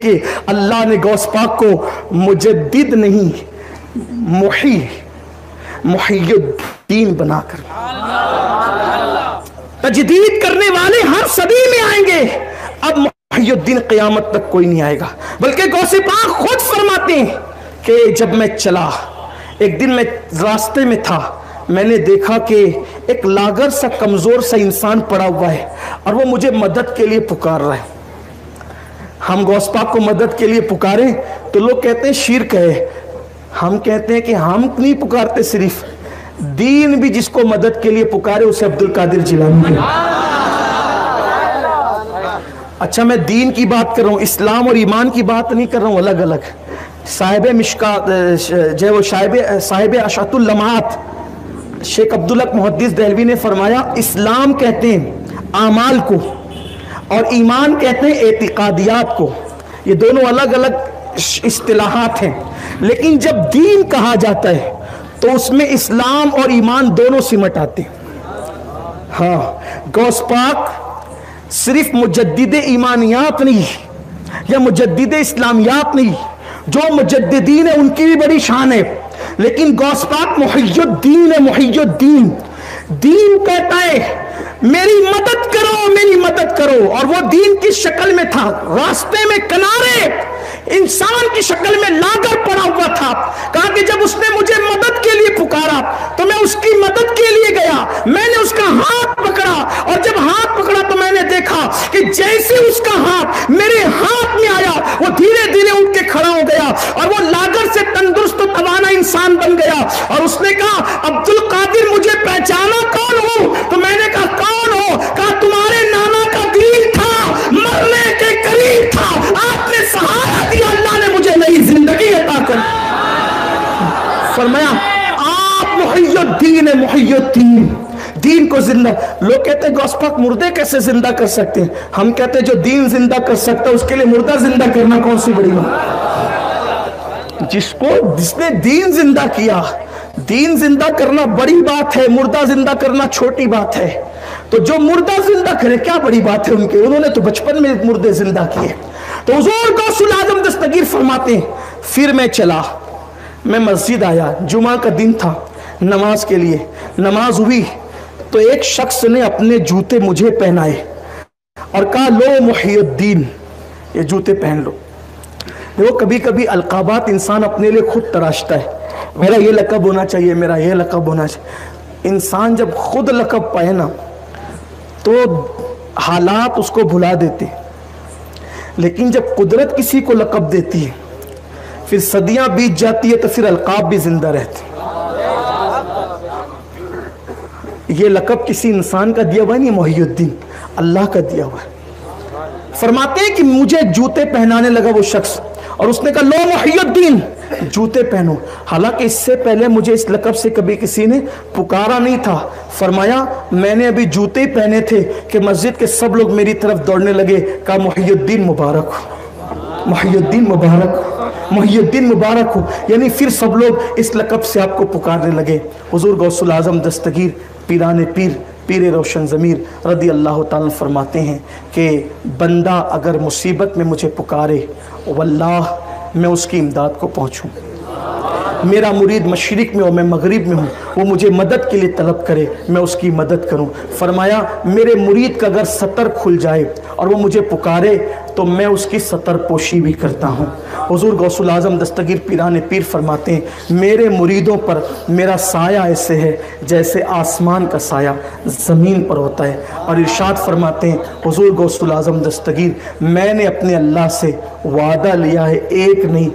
کہ اللہ نے غوث پاک کو مجدد نہیں محی الدین بنا کر، تجدید کرنے والے ہر صدی میں آئیں گے، اب محی الدین قیامت تک کوئی نہیں آئے گا۔ بلکہ غوث پاک خود فرماتے ہیں کہ جب میں چلا، ایک دن میں راستے میں تھا، میں نے دیکھا کہ ایک لاغر سا کمزور سا انسان پڑا ہوا ہے اور وہ مجھے مدد کے لیے پکار رہا ہے۔ ہم غوث پاک کو مدد کے لیے پکاریں تو لوگ کہتے ہیں شرک ہے، ہم کہتے ہیں کہ ہم نہیں پکارتے، صرف دین بھی جس کو مدد کے لیے پکارے اسے عبد القادر جیلانی ہے۔ اچھا میں دین کی بات کر رہا ہوں، اسلام اور ایمان کی بات نہیں کر رہا ہوں الگ الگ۔ صاحب مشکات جو وہ صاحب اشعت اللمعات شیخ عبدالحق محدث دہلوی نے فرمایا اسلام کہتے ہیں اعمال کو اور ایمان کہتے ہیں اعتقادیات کو، یہ دونوں الگ الگ اصطلاحات ہیں، لیکن جب دین کہا جاتا ہے تو اس میں اسلام اور ایمان دونوں سمٹ آتے ہیں۔ ہاں غوث پاک صرف مجدد ایمانیات نہیں یا مجدد اسلامیات نہیں، جو مجددین ہیں ان کی بھی بڑی شان ہے، لیکن غوث پاک محی الدین ہے، محی الدین۔ دین کہتا ہے میری مدد کرو، میری مدد کرو، اور وہ دین کی شکل میں تھا، راستے میں کنارے انسان کی شکل میں لاغر پڑا ہوا تھا۔ کہا کہ جب اس نے مجھے مدد کے لیے پکارا تو میں اس کی مدد کے لیے گیا، میں نے اس کا ہاتھ پکڑا، اور جب ہاتھ پکڑا تو میں نے دیکھا کہ جیسے اس کا ہاتھ میرے ہاتھ میں آیا وہ دھیرے دھیرے اٹھ کے کھڑا ہو گیا اور وہ لاغر سے تندرست و توانا انسان بن گیا۔ اور اس نے کہا عبد القادر مجھے پہچانا کون ہوں؟ تو میں نے کہا کون ہو؟ کہا تمہارے نانا کا دل تھا، مرنے کے قریب تھا، آپ نے سہارا دیا، اللہ نے مجھے نئی زندگی عطا کر۔ فرمایا آپ محی الدین ہے، محی الدین، دین کو زندہ۔ لوگ کہتے ہیں غوث پاک مردے کیسے زندہ کر سکتے ہیں؟ ہم کہتے ہیں جو دین زندہ کر سکتا ہے اس کے لیے مردہ زندہ کرنا کون سی بڑی بات؟ جس نے دین زندہ کیا، دین زندہ کرنا بڑی بات ہے، مردہ زندہ کرنا چھوٹی بات ہے۔ تو جو مردہ زندہ کرے کیا بڑی بات ہے ان کے، انہوں نے تو بچپن میں مردے زندہ کیے۔ تو حضور غوث الاعظم دستگیر فرماتے ہیں پھر میں چلا، میں مسجد آیا، جمعہ کا دن تھا، نماز کے لیے نماز ہوئی تو ایک شخص نے اپنے جوتے مجھے پہنائے اور کہا لو محی الدین، یہ جوتے پہن لو۔ دیکھو کبھی کبھی القابات انسان اپنے لیے خود تراشتا ہے، میرا یہ لقب ہونا چاہیے، میرا یہ لقب ہونا چاہیے۔ انسان جب خود لقب پائے نا تو حالات اس کو بھلا دیتے، لیکن جب قدرت کسی کو لقب دیتی ہے پھر صدیاں بیت جاتی ہے تو پھر القاب بھی زندہ رہتے۔ یہ لقب کسی انسان کا دیا ہوا نہیں، محی الدین اللہ کا دیا ہوا ہے۔ فرماتے ہیں کہ مجھے جوتے پہنانے لگا وہ شخص اور اس نے کہا لو محی الدین جوتے پہنو، حالانکہ اس سے پہلے مجھے اس لقب سے کبھی کسی نے پکارا نہیں تھا۔ فرمایا میں نے ابھی جوتے ہی پہنے تھے کہ مسجد کے سب لوگ میری طرف دوڑنے لگے، کہا محی الدین مبارک ہو، محی الدین مبارک ہو، محی الدین مبارک ہو، یعنی پھر سب لوگ اس لقب سے آپ کو پکارنے لگے۔ حضور غوث الاعظم دستگیر پیران پیر روشن ضمیر رضی اللہ تعالیٰ فرماتے ہیں کہ بندہ اگر مصیبت میں مجھے پکارے واللہ میں اس کی امداد کو پہنچوں، میرا مرید مشرق میں ہو میں مغرب میں ہوں، وہ مجھے مدد کے لیے طلب کرے میں اس کی مدد کروں۔ فرمایا میرے مرید کا اگر سطر کھل جائے اور وہ مجھے پکارے تو میں اس کی سطر پوشی بھی کرتا ہوں۔ حضور غوث الاعظم دستگیر پیران پیر فرماتے ہیں میرے مریدوں پر میرا سایہ ایسے ہے جیسے آسمان کا سایہ زمین پر ہوتا ہے، اور ارشاد فرماتے ہیں حضور غوث الاعظم دستگیر میں نے اپنے اللہ سے وعدہ لیا ہے، ایک نہیں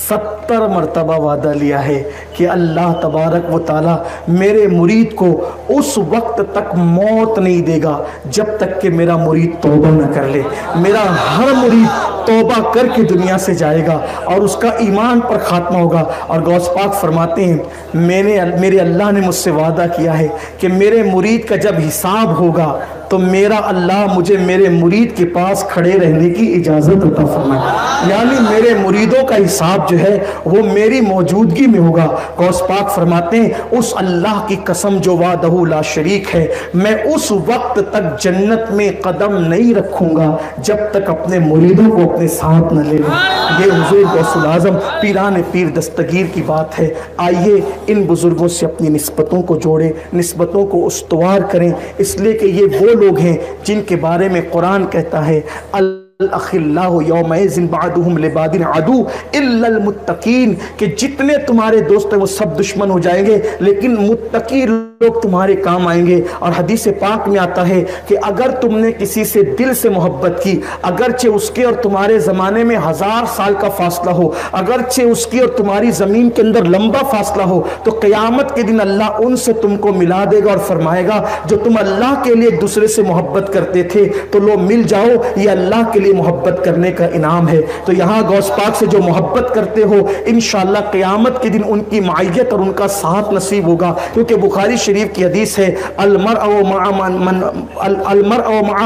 70 مرتبہ وعدہ لیا ہے کہ اللہ تبارک و تعالی میرے مرید کو اس وقت تک موت نہیں دے گا جب تک کہ میرا مرید توبہ نہ کر لے۔ میرا ہر مرید توبہ کر کے دنیا سے جائے گا اور اس کا ایمان پر خاتمہ ہوگا۔ اور غوث پاک فرماتے ہیں میرے اللہ نے مجھ سے وعدہ کیا ہے کہ میرے مرید کا جب حساب ہوگا تو میرا اللہ مجھے میرے مرید کے پاس کھڑے رہنے کی اجازت عطا فرمائے، یعنی میرے مریدوں کا حساب جو ہے وہ میری موجودگی میں ہوگا۔ غوث پاک فرماتے ہیں اس اللہ کی قسم جو وحدہ لا شریک ہے، میں اس وقت تک جنت میں قدم نہیں رکھوں گا جب تک اپنے مریدوں کو اپنے ساتھ نہ لے لوں۔ یہ حضور غوث العظم پیران پیر دستگیر کی بات ہے۔ آئیے ان بزرگوں سے اپنی نسبتوں کو جوڑیں، نسبتوں کو استوار کریں، اس لیے کہ یہ وہ لوگ ہیں جن کے بارے میں قرآن کہتا ہے الاخلاء یومئذ بعضهم لبعض عدو الا المتقین، کہ جتنے تمہارے دوست ہیں وہ سب دشمن ہو جائیں گے لیکن متقی لوگ تمہارے کام آئیں گے۔ اور حدیث پاک میں آتا ہے کہ اگر تم نے کسی سے دل سے محبت کی، اگرچہ اس کے اور تمہارے زمانے میں 1000 سال کا فاصلہ ہو، اگرچہ اس کی اور تمہاری زمین کے اندر لمبا فاصلہ ہو، تو قیامت کے دن اللہ ان سے تم کو ملا دے گا اور فرمائے گا جو تم اللہ کے لیے ایک دوسرے سے محبت کرتے تھے تو لو مل جاؤ، یہ اللہ کے لیے محبت کرنے کا انعام ہے۔ تو یہاں غوث پاک سے جو محبت کرتے ہو انشاءاللہ قیامت کے دن ان کی معیت اور ان کا ساتھ نصیب ہوگا، کیونکہ بخاری شریف کی حدیث ہے المرء مع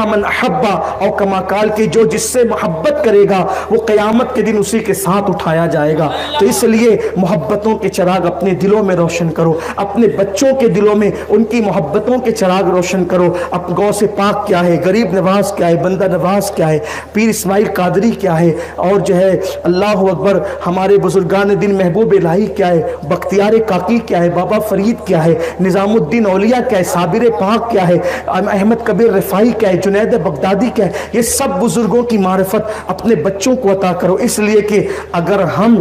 من احب، اور کما قال کہ جو جس سے محبت کرے گا وہ قیامت کے دن اسی کے ساتھ اٹھایا جائے گا۔ تو اس لیے محبتوں کے چراغ اپنے دلوں میں روشن کرو، اپنے بچوں کے دلوں میں ان کی محبتوں کے چراغ روشن کرو۔ اب غوث پاک کیا ہے، غریب نواز کیا ہے، بندہ نواز کیا ہے، پیر اسماعیل قادری کیا ہے، اور جو ہے اللہ اکبر ہمارے بزرگان دین محبوب الہی کیا ہے، بختیار کاکی کیا ہے، بابا فرید کیا ہے، نظام الدین اولیاء کیا ہے، صابر پاک کیا ہے، احمد کبیر رفاعی کیا ہے، جنید بغدادی کیا ہے، یہ سب بزرگوں کی معرفت اپنے بچوں کو عطا کرو، اس لیے کہ اگر ہم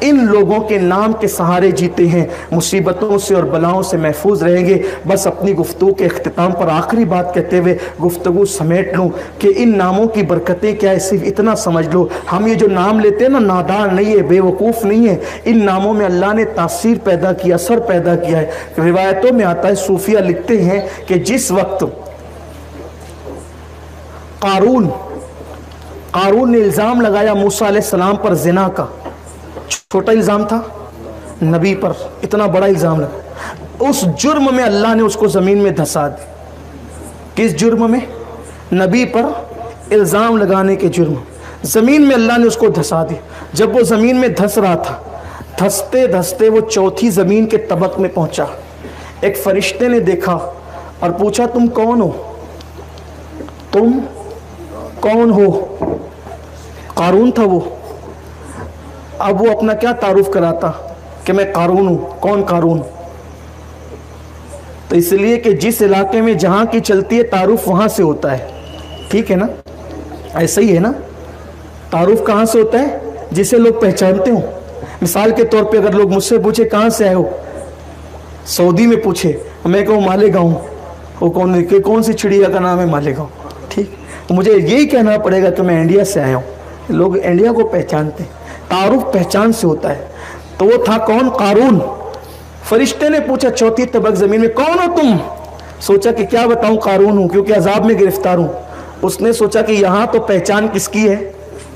ان لوگوں کے نام کے سہارے جیتے ہیں مصیبتوں سے اور بلاؤں سے محفوظ رہیں گے۔ بس اپنی گفتگو کے اختتام پر آخری بات کہتے ہوئے گفتگو سمیٹ لوں کہ ان ناموں کی برکتیں کیا ہے، صرف اتنا سمجھ لو، ہم یہ جو نام لیتے ہیں نا نادان نہیں ہے، بے وقوف نہیں ہے، ان ناموں میں اللہ نے تاثیر پیدا کی، اثر پیدا کیا ہے۔ روایتوں میں آتا ہے، صوفیہ لکھتے ہیں کہ جس وقت قارون نے الزام لگایا موسیٰ علیہ السلام پر زنا کا، چھوٹا الزام تھا، نبی پر اتنا بڑا الزام لگا، اس جرم میں اللہ نے اس کو زمین میں دھسا دی۔ کس جرم میں؟ نبی پر الزام لگانے کے جرم، زمین میں اللہ نے اس کو دھسا دی۔ جب وہ زمین میں دھس رہا تھا، دھستے دھستے وہ چوتھی زمین کے طبق میں پہنچا، ایک فرشتے نے دیکھا اور پوچھا تم کون ہو؟ تم کون ہو؟ قارون تھا وہ۔ اب وہ اپنا کیا تعارف کراتا کہ میں قارون ہوں؟ کون قارون؟ تو اس لیے کہ جس علاقے میں جہاں کی چلتی ہے تعارف وہاں سے ہوتا ہے، ٹھیک ہے نا؟ ایسا ہی ہے نا، تعارف کہاں سے ہوتا ہے؟ جسے لوگ پہچانتے ہوں۔ مثال کے طور پہ اگر لوگ مجھ سے پوچھے کہاں سے آئے ہو، سعودی میں پوچھے، میں کہوں مالیگاؤں، وہ کون سی چڑیا کا نام ہے؟ مالیگاؤں، ٹھیک، مجھے یہی کہنا پڑے گا کہ میں انڈیا سے آیا ہوں۔ لوگ انڈیا کو پہچانتے ہیں، تعارف پہچان سے ہوتا ہے۔ تو وہ تھا کون؟ قارون۔ فرشتے نے پوچھا چوتھی طبق زمین میں کون ہو تم؟ سوچا کہ کیا بتاؤں قارون ہوں، کیونکہ عذاب میں گرفتار ہوں۔ اس نے سوچا کہ یہاں تو پہچان کس کی ہے؟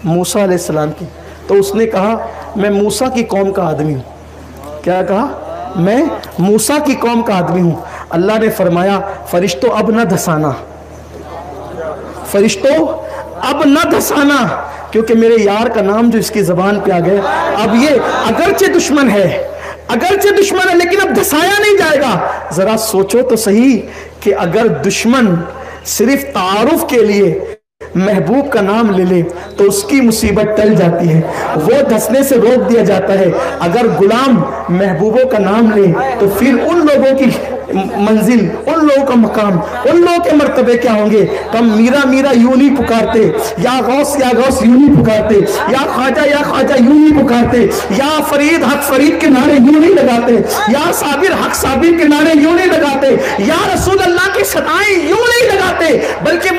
موسیٰ علیہ السلام کی۔ تو اس نے کہا میں موسیٰ کی قوم کا آدمی ہوں۔ کیا کہا؟ میں موسیٰ کی قوم کا آدمی ہوں۔ اللہ نے فرمایا فرشتوں اب نہ دھسانا، فرشتوں اب نہ دھسانا، کیونکہ میرے یار کا نام جو اس کی زبان پہ آ گیا، اب یہ اگرچہ دشمن ہے، لیکن اب دھسایا نہیں جائے گا۔ ذرا سوچو تو صحیح کہ اگر دشمن صرف تعارف کے لیے محبوب کا نام لے لے تو اس کی مصیبت ٹل جاتی ہے، وہ دھسنے سے روک دیا جاتا ہے۔ اگر غلام محبوبوں کا نام لے تو پھر ان لوگوں کی منزل، ان لوگوں کا مقام، ان لوگوں کے مرتبے کیا ہوں گے؟ ہم میرا میرا یوں نہیں پکارتے، یا غوث یوں نہیں پکارتے، یا خواجہ یوں نہیں پکارتے، یا فرید حق فرید کے نعرے یوں نہیں لگاتے، یا صابر حق صابر کے نعرے یوں نہیں لگاتے، یا رسول اللہ کی صدائیں یوں نہیں لگاتے، بلکہ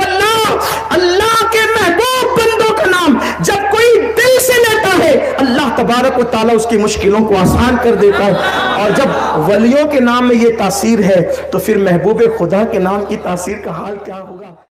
اللہ کے محبوب بندوں کا نام جب کوئی دل سے لیتا ہے اللہ تبارک و تعالیٰ اس کی مشکلوں کو آسان کر دیتا ہے۔ اور جب ولیوں کے نام میں یہ تاثیر ہے تو پھر محبوب خدا کے نام کی تاثیر کا حال کیا ہوگا؟